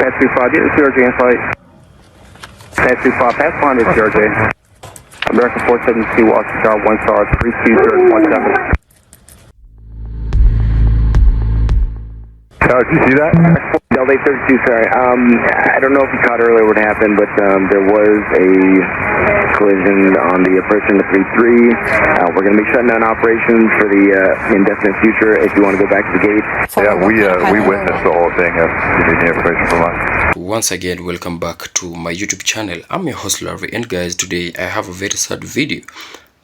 Pass 25, get the CRJ in flight. Pass 25, pass behind the CRJ. American 472, Washington, 1 star, 3217. Did you see that? Delta 32, sorry. I don't know if you caught earlier what happened, but there was a collision on the approach in the 3-3. We're going to be shutting down operations for the indefinite future if you want to go back to the gate. Yeah, we witnessed the whole thing. If you need any information from us. Once again, welcome back to my YouTube channel. I'm your host Larry, and guys, today I have a very sad video.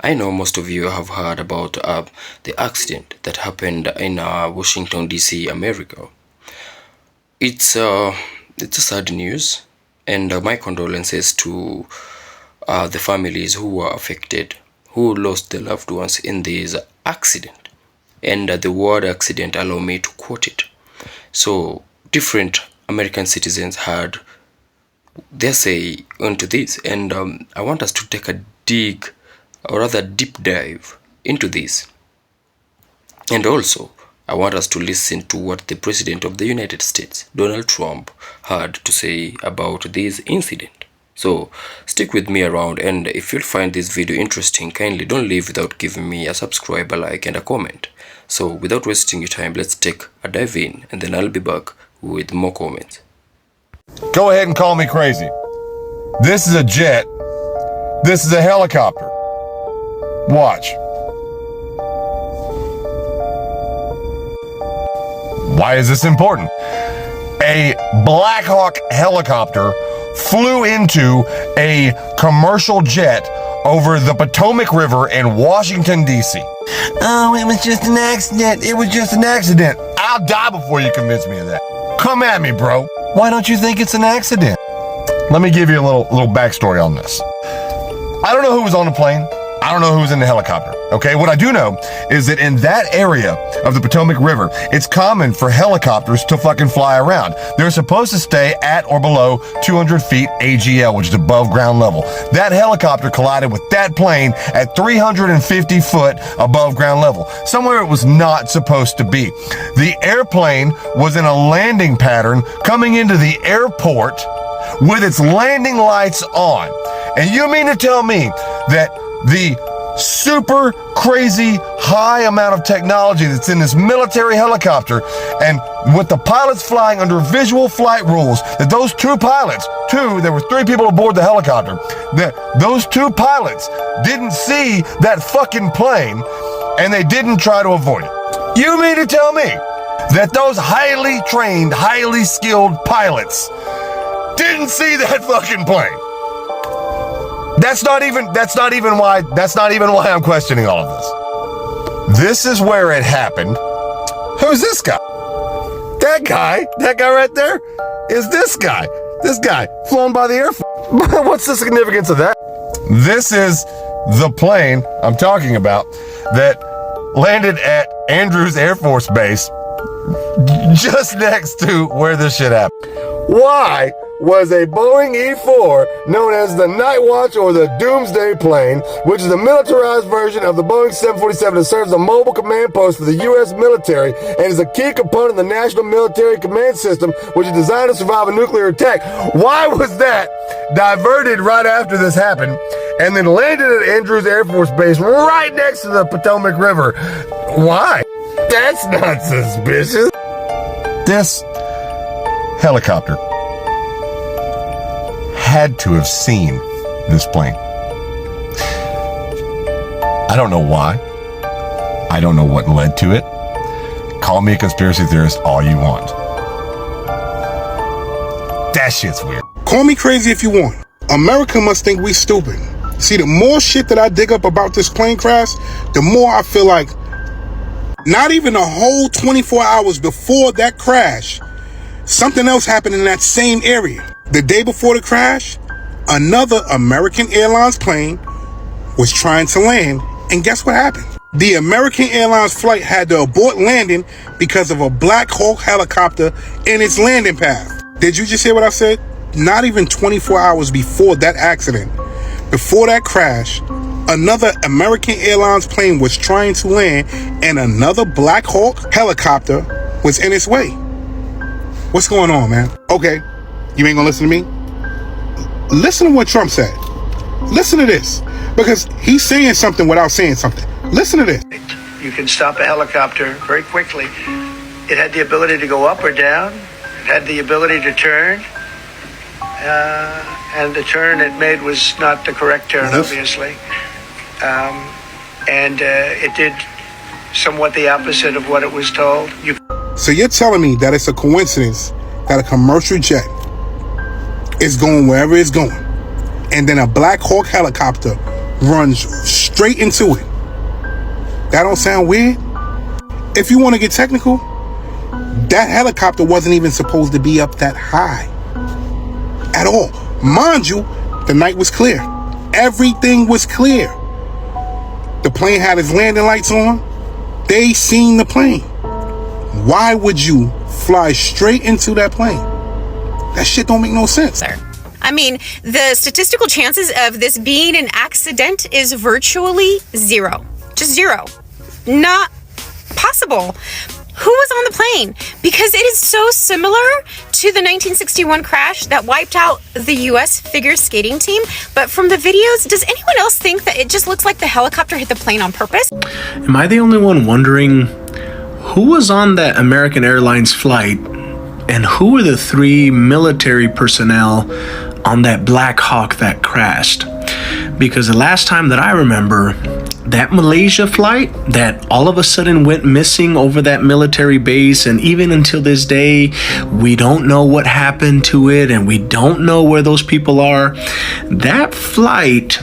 I know most of you have heard about the accident that happened in Washington DC, America. It's a sad news, and my condolences to the families who were affected, who lost their loved ones in this accident. And the word accident, allow me to quote it. So different American citizens had their say onto this, and I want us to take a deep dive into this. And also I want us to listen to what the President of the United States, Donald Trump, had to say about this incident. So stick with me around, and if you'll find this video interesting, kindly don't leave without giving me a subscribe, a like and a comment. So without wasting your time, let's take a dive in, and then I'll be back with more comments. Go ahead and call me crazy. This is a jet. This is a helicopter. Watch. Why is this important? A Black Hawk helicopter flew into a commercial jet over the Potomac River in Washington, D.C. Oh, it was just an accident. It was just an accident. I'll die before you convince me of that. Come at me, bro. Why don't you think it's an accident? Let me give you a little backstory on this. I don't know who was on the plane. I don't know who was in the helicopter. Okay, what I do know is that in that area of the Potomac River, it's common for helicopters to fucking fly around. They're supposed to stay at or below 200 feet AGL, which is above ground level. That helicopter collided with that plane at 350 foot above ground level, somewhere it was not supposed to be. The airplane was in a landing pattern coming into the airport with its landing lights on. And you mean to tell me that the super crazy high amount of technology that's in this military helicopter, and with the pilots flying under visual flight rules, that those two pilots, there were 3 people aboard the helicopter, that those 2 pilots didn't see that fucking plane and they didn't try to avoid it? You mean to tell me that those highly trained, highly skilled pilots didn't see that fucking plane? That's not even why I'm questioning all of this. This is where it happened. Who's this guy? That guy right there is this guy. This guy flown by the Air Force. What's the significance of that? This is the plane I'm talking about that landed at Andrews Air Force Base, just next to where this shit happened. Why was a Boeing E-4 known as the Night Watch or the Doomsday plane, which is a militarized version of the Boeing 747 that serves a mobile command post for the U.S. military and is a key component of the National Military Command System, which is designed to survive a nuclear attack? Why was that diverted right after this happened and then landed at Andrews Air Force Base right next to the Potomac River? Why? That's not suspicious. This helicopter had to have seen this plane. I don't know why. I don't know what led to it. Call me a conspiracy theorist all you want. That shit's weird. Call me crazy if you want. America must think we stupid. See, the more shit that I dig up about this plane crash, the more I feel like not even a whole 24 hours before that crash, something else happened in that same area. The day before the crash, another American Airlines plane was trying to land, and guess what happened? The American Airlines flight had to abort landing because of a Black Hawk helicopter in its landing path. Did you just hear what I said? Not even 24 hours before that accident, before that crash, another American Airlines plane was trying to land, and another Black Hawk helicopter was in its way. What's going on, man? Okay, You ain't gonna listen to me? Listen to what Trump said. Listen to this. Because he's saying something without saying something. Listen to this. You can stop a helicopter very quickly. It had the ability to go up or down. It had the ability to turn. And the turn it made was not the correct turn, obviously. It did somewhat the opposite of what it was told. So you're telling me that it's a coincidence that a commercial jet is going wherever it's going, and then a Black Hawk helicopter runs straight into it? That don't sound weird? If you want to get technical, that helicopter wasn't even supposed to be up that high at all. Mind you, the night was clear. Everything was clear. The plane had its landing lights on. They seen the plane. Why would you fly straight into that plane? That shit don't make no sense. I mean, the statistical chances of this being an accident is virtually zero. Just zero. Not possible. Who was on the plane? Because it is so similar to the 1961 crash that wiped out the U.S. figure skating team. But from the videos, does anyone else think that it just looks like the helicopter hit the plane on purpose? Am I the only one wondering who was on that American Airlines flight and who were the 3 military personnel on that Black Hawk that crashed? Because the last time that I remember, that Malaysia flight that all of a sudden went missing over that military base, and even until this day, we don't know what happened to it and we don't know where those people are. That flight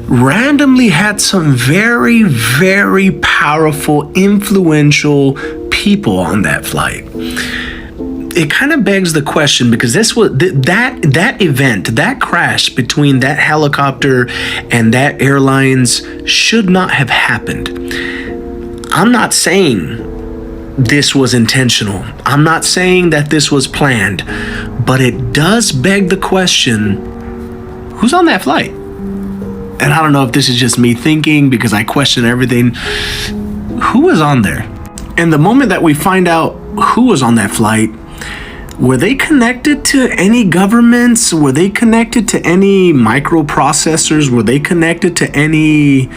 randomly had some very, very powerful, influential people on that flight. It kind of begs the question, because this was that event, that crash between that helicopter and that airlines should not have happened. I'm not saying this was intentional. I'm not saying that this was planned, but it does beg the question, who's on that flight? And I don't know if this is just me thinking, because I question everything. Who was on there? And the moment that we find out who was on that flight, were they connected to any governments? Were they connected to any microprocessors? Were they connected to any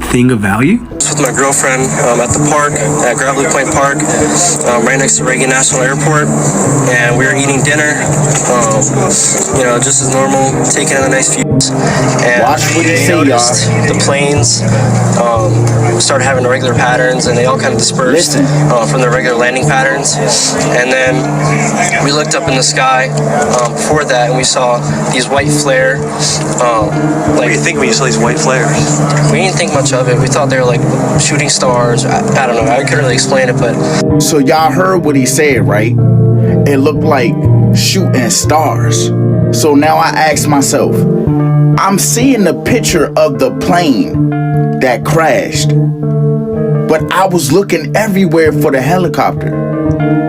thing of value? With my girlfriend at the park, at Gravelly Point Park, right next to Reagan National Airport, and we were eating dinner, just as normal, taking in a nice view. And we noticed the planes started having irregular patterns, and they all kind of dispersed from their regular landing patterns. And then we looked up in the sky before that, and we saw these white flare. What do you think when you saw these white flares? We didn't think much of it. We thought they were like shooting stars. I don't know. I couldn't really explain it, but... So y'all heard what he said, right? It looked like shooting stars. So now I ask myself, I'm seeing the picture of the plane that crashed, but I was looking everywhere for the helicopter.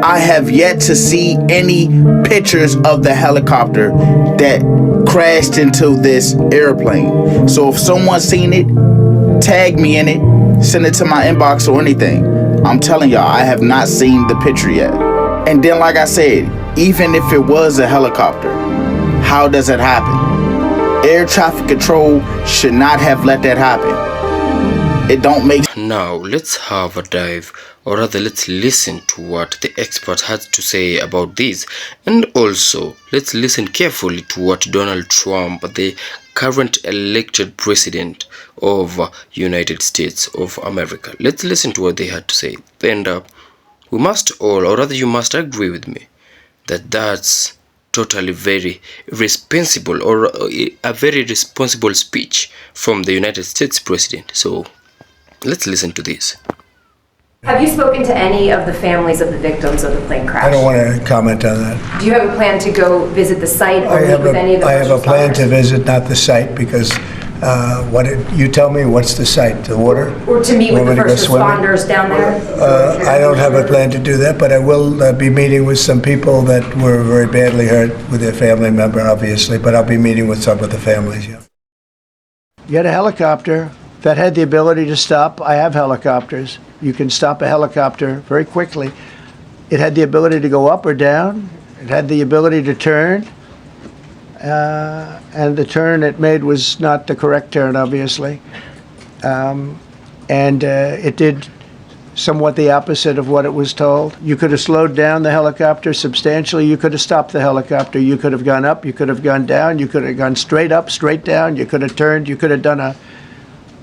I have yet to see any pictures of the helicopter that crashed into this airplane. So if someone's seen it, tag me in it, send it to my inbox or anything. I'm telling y'all, I have not seen the picture yet. And then, like I said, even if it was a helicopter, how does it happen? Air traffic control should not have let that happen. It don't make... Now let's have a dive, or rather let's listen to what the expert had to say about this, and also let's listen carefully to what Donald Trump, the current elected president of United States of America, let's listen to what they had to say. And we must all, or rather you must agree with me, that that's totally very responsible, or a very responsible speech from the United States president. So let's listen to this. Have you spoken to any of the families of the victims of the plane crash? I don't want to comment on that. Do you have a plan to go visit the site or meet with any of the first responders? I have a plan to visit, not the site, because you tell me, what's the site? The water? Or to meet with the first responders down there? I don't have a plan to do that, but I will be meeting with some people that were very badly hurt with their family member, obviously, but I'll be meeting with some of the families, yeah. You had a helicopter that had the ability to stop. I have helicopters. You can stop a helicopter very quickly. It had the ability to go up or down. It had the ability to turn, and the turn it made was not the correct turn, obviously. It did somewhat the opposite of what it was told. You could have slowed down the helicopter substantially. You could have stopped the helicopter. You could have gone up. You could have gone down. You could have gone straight up, straight down. You could have turned. You could have done a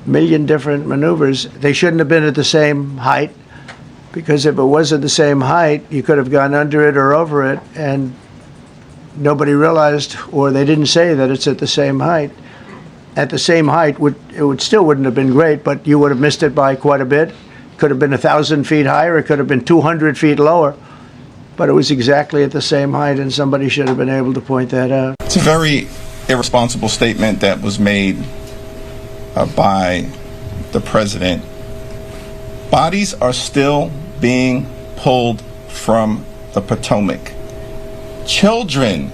million different maneuvers. They shouldn't have been at the same height, because if it was at the same height, you could have gone under it or over it, and nobody realized, or they didn't say that it's at the same height. At the same height, it still wouldn't have been great, but you would have missed it by quite a bit. Could have been 1,000 feet higher. It could have been 200 feet lower, but it was exactly at the same height, and somebody should have been able to point that out. It's a very irresponsible statement that was made by the president. Bodies are still being pulled from the Potomac. Children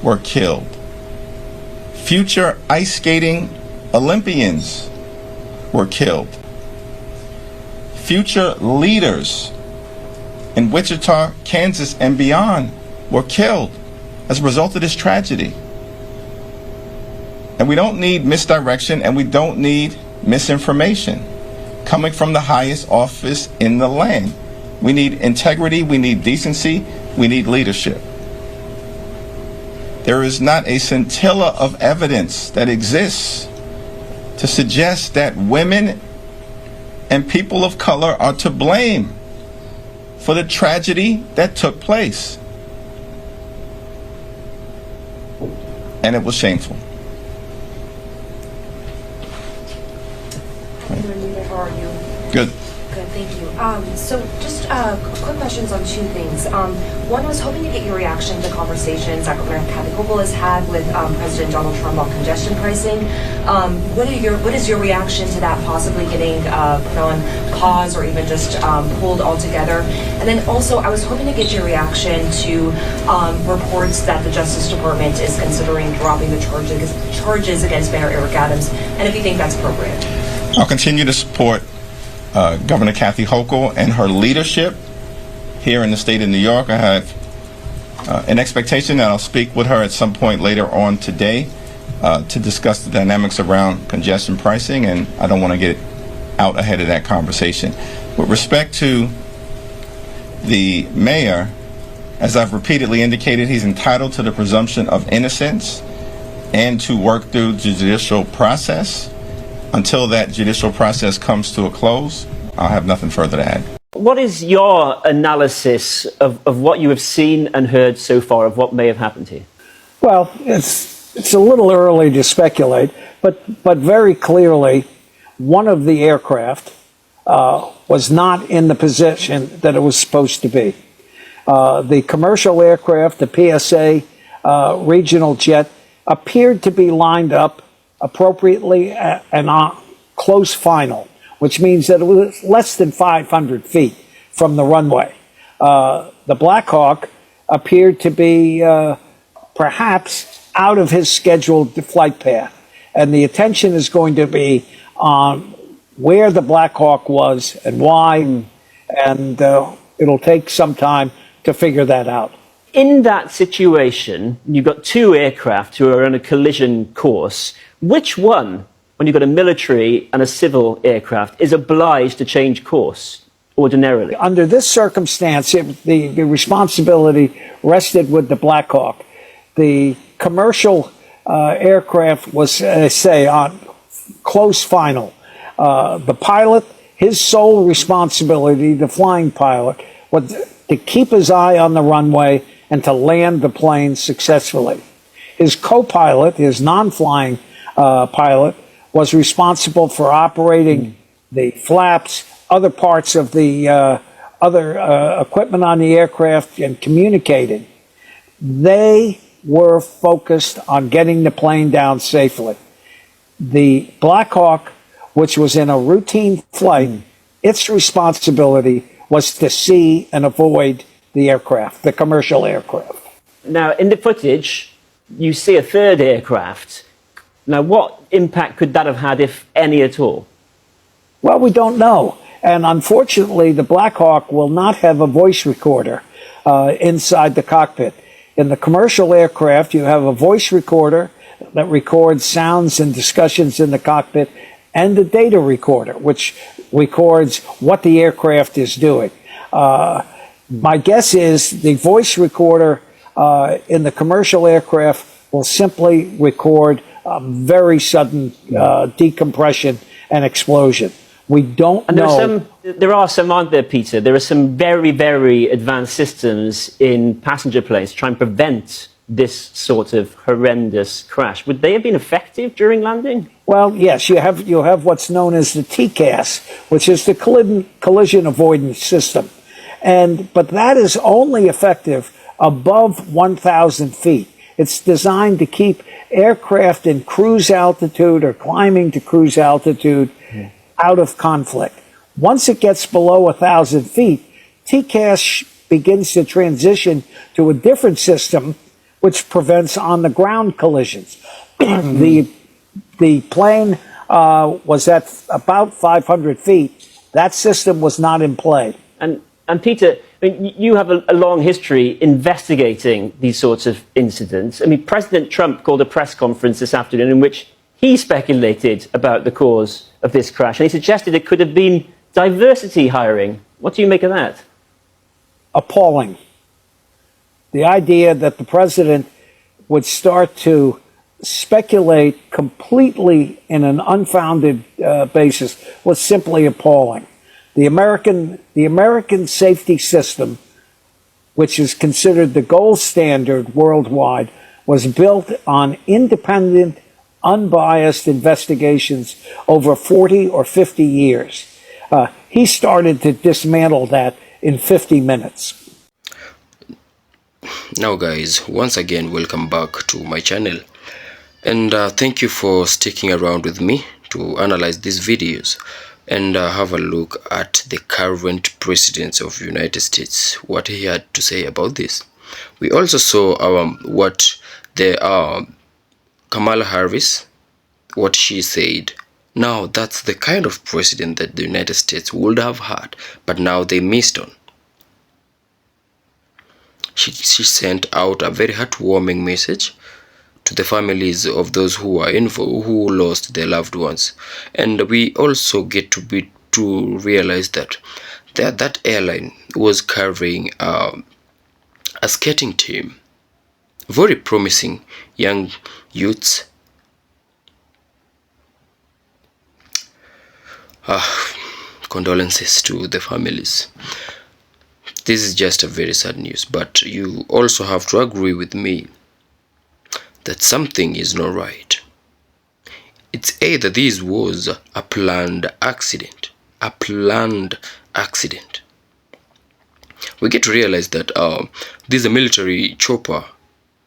were killed. Future ice skating Olympians were killed. Future leaders in Wichita, Kansas, and beyond were killed as a result of this tragedy. And we don't need misdirection, and we don't need misinformation coming from the highest office in the land. We need integrity, we need decency, we need leadership. There is not a scintilla of evidence that exists to suggest that women and people of color are to blame for the tragedy that took place. And it was shameful. How are you? Good. Good, thank you. So just quick questions on two things. One, I was hoping to get your reaction to conversations that Governor Kathy Hochul has had with President Donald Trump on congestion pricing. What is your reaction to that possibly getting put on pause or even just pulled altogether? And then also, I was hoping to get your reaction to reports that the Justice Department is considering dropping the charges against Mayor Eric Adams, and if you think that's appropriate. I'll continue to support Governor Kathy Hochul and her leadership here in the state of New York. I have an expectation that I'll speak with her at some point later on today to discuss the dynamics around congestion pricing, and I don't want to get out ahead of that conversation. With respect to the mayor, as I've repeatedly indicated, he's entitled to the presumption of innocence and to work through the judicial process. Until that judicial process comes to a close, I'll have nothing further to add. What is your analysis of what you have seen and heard so far of what may have happened here? Well, it's a little early to speculate, but very clearly, one of the aircraft was not in the position that it was supposed to be. The commercial aircraft, the PSA regional jet, appeared to be lined up appropriately and on close final, which means that it was less than 500 feet from the runway. The Black Hawk appeared to be perhaps out of his scheduled flight path, and the attention is going to be on where the Black Hawk was and why, and it'll take some time to figure that out. In that situation, you've got two aircraft who are on a collision course. Which one, when you've got a military and a civil aircraft, is obliged to change course ordinarily? Under this circumstance, the responsibility rested with the Black Hawk. The commercial aircraft was, say, on close final. The pilot, his sole responsibility, the flying pilot, was to keep his eye on the runway and to land the plane successfully. His co-pilot, his non-flying pilot, was responsible for operating the flaps, other parts of the other equipment on the aircraft, and communicating. They were focused on getting the plane down safely. The Black Hawk, which was in a routine flight, its responsibility was to see and avoid the aircraft, the commercial aircraft. Now, in the footage, you see a third aircraft. Now, what impact could that have had, if any at all? Well, we don't know. And unfortunately, the Black Hawk will not have a voice recorder. inside the cockpit. In the commercial aircraft, you have a voice recorder that records sounds and discussions in the cockpit, and the data recorder, which records what the aircraft is doing. My guess is the voice recorder in the commercial aircraft will simply record a very sudden decompression and explosion. We don't know. There are some, aren't there, Peter? There are some very, very advanced systems in passenger planes to try and prevent this sort of horrendous crash. Would they have been effective during landing? Well, yes, you have what's known as the TCAS, which is the collision avoidance system. But that is only effective above 1,000 feet. It's designed to keep aircraft in cruise altitude or climbing to cruise altitude out of conflict. Once it gets below 1,000 feet, TCAS begins to transition to a different system which prevents on-the-ground collisions. The plane was at about 500 feet. That system was not in play. And Peter, I mean, you have a long history investigating these sorts of incidents. I mean, President Trump called a press conference this afternoon in which he speculated about the cause of this crash, and he suggested it could have been diversity hiring. What do you make of that? Appalling. The idea that the president would start to speculate completely in an unfounded basis was simply appalling. The American safety system, which is considered the gold standard worldwide, was built on independent, unbiased investigations over 40 or 50 years. He started to dismantle that in 50 minutes. Now guys, once again, welcome back to my channel, and thank you for sticking around with me to analyze these videos and have a look at the current president of the United States, what he had to say about this. We also saw what the Kamala Harris, what she said. Now that's the kind of president that the United States would have had, but now they missed on. She sent out a very heartwarming message to the families of those who are who lost their loved ones, and we also get to realize that that airline was carrying a skating team, very promising young youths. Condolences to the families. This is just a very sad news, but you also have to agree with me that something is not right. It's either this was a planned accident. We get to realize that this is a military chopper.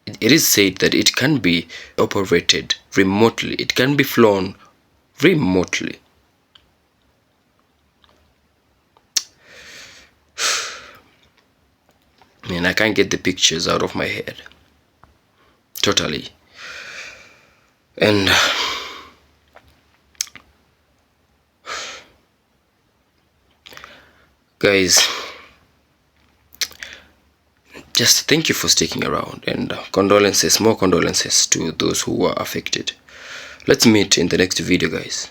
It is said that it can be operated remotely. It can be flown remotely. Man, I can't get the pictures out of my head. Totally. And guys, just thank you for sticking around, and condolences, more condolences to those who were affected. Let's meet in the next video, guys.